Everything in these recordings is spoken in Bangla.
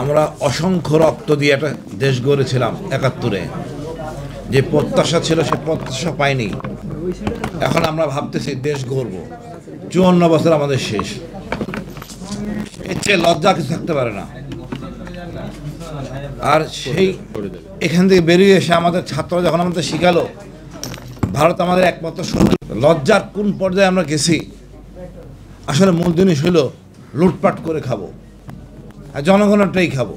আমরা অসংখ্য রক্ত দিয়ে একটা দেশ গড়েছিলাম ৭১-এ। যে প্রত্যাশা ছিল সে প্রত্যাশা পাইনি। এখন আমরা ভাবতেছি দেশ গড়ব। ৫৪ বছর আমাদের শেষ। এর চেয়ে লজ্জা কিছু থাকতে পারে না। আর সেই এখান থেকে বেরিয়ে এসে আমাদের ছাত্ররা যখন আমাদের শিখালো ভারত আমাদের একমাত্র শত্রু, লজ্জার কোন পর্যায়ে আমরা গেছি। আসলে মূল জিনিস হলো লুটপাট করে খাবো আর জনগণেরটাই খাবো।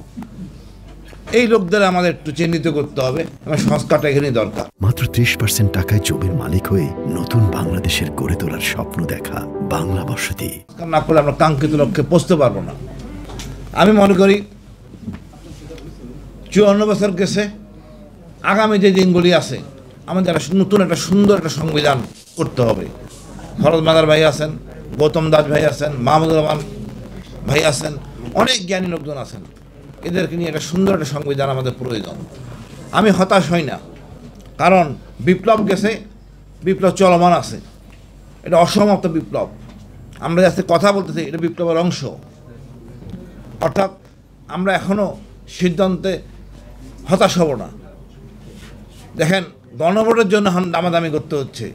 এই লোকদের আমাদের একটু চিহ্নিত করতে হবে এবং সংস্কারটা এখানেই দরকার। মাত্র ৩০% টাকায় জমির মালিক হয়ে নতুন বাংলাদেশের গড়ে তোলার স্বপ্ন দেখা বাংলা বসতি। না করলে আমরা কাঙ্ক্ষিত লক্ষ্যে পৌঁছতে পারবো না। আমি মনে করি ৫৪ বছর গেছে, আগামী যে দিনগুলি আছে আমাদের নতুন একটা সুন্দর একটা সংবিধান করতে হবে। ফরজ মাদার ভাই আছেন, গৌতম দাস ভাই আছেন, মাহমুদুর রহমান ভাই আছেন, অনেক জ্ঞানী লোকজন আছেন। এদেরকে নিয়ে একটা সুন্দর একটা সংবিধান আমাদের প্রয়োজন। আমি হতাশ হই না, কারণ বিপ্লব গেছে, বিপ্লব চলমান আছে। এটা অসমাপ্ত বিপ্লব। আমরা যাতে কথা বলতেছি এটা বিপ্লবের অংশ। অর্থাৎ আমরা এখনও সিদ্ধান্তে হতাশ হব না। দেখেন, গণভোটের জন্য এখন দামাদামি করতে হচ্ছে,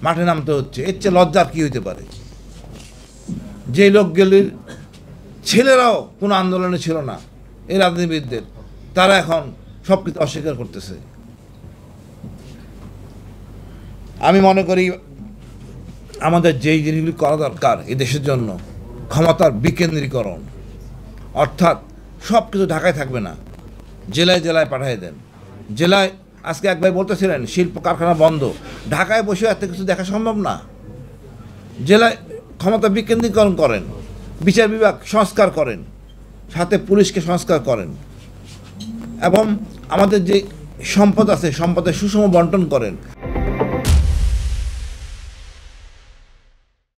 মাঠে নামতে হচ্ছে। এর চেয়ে লজ্জার কী হইতে পারে? যে লোকগুলির ছেলেরাও কোনো আন্দোলনে ছিল না, এই রাজনীতিবিদদের, তারা এখন সব কিছু অস্বীকার করতেছে। আমি মনে করি আমাদের যেই জিনিসগুলি করা দরকার এই দেশের জন্য, ক্ষমতার বিকেন্দ্রীকরণ। অর্থাৎ সব কিছু ঢাকায় থাকবে না, জেলায় জেলায় পাঠিয়ে দেন। জেলায় আজকে এক ভাই বলতেছিলেন শিল্প কারখানা বন্ধ, ঢাকায় বসে এত কিছু দেখা সম্ভব না। জেলায় ক্ষমতা বিকেন্দ্রীকরণ করেন, বিচার বিভাগ সংস্কার করেন, সাথে পুলিশকে সংস্কার করেন, এবং আমাদের যে সম্পদ আছে সম্পদের সুষম বন্টন করেন।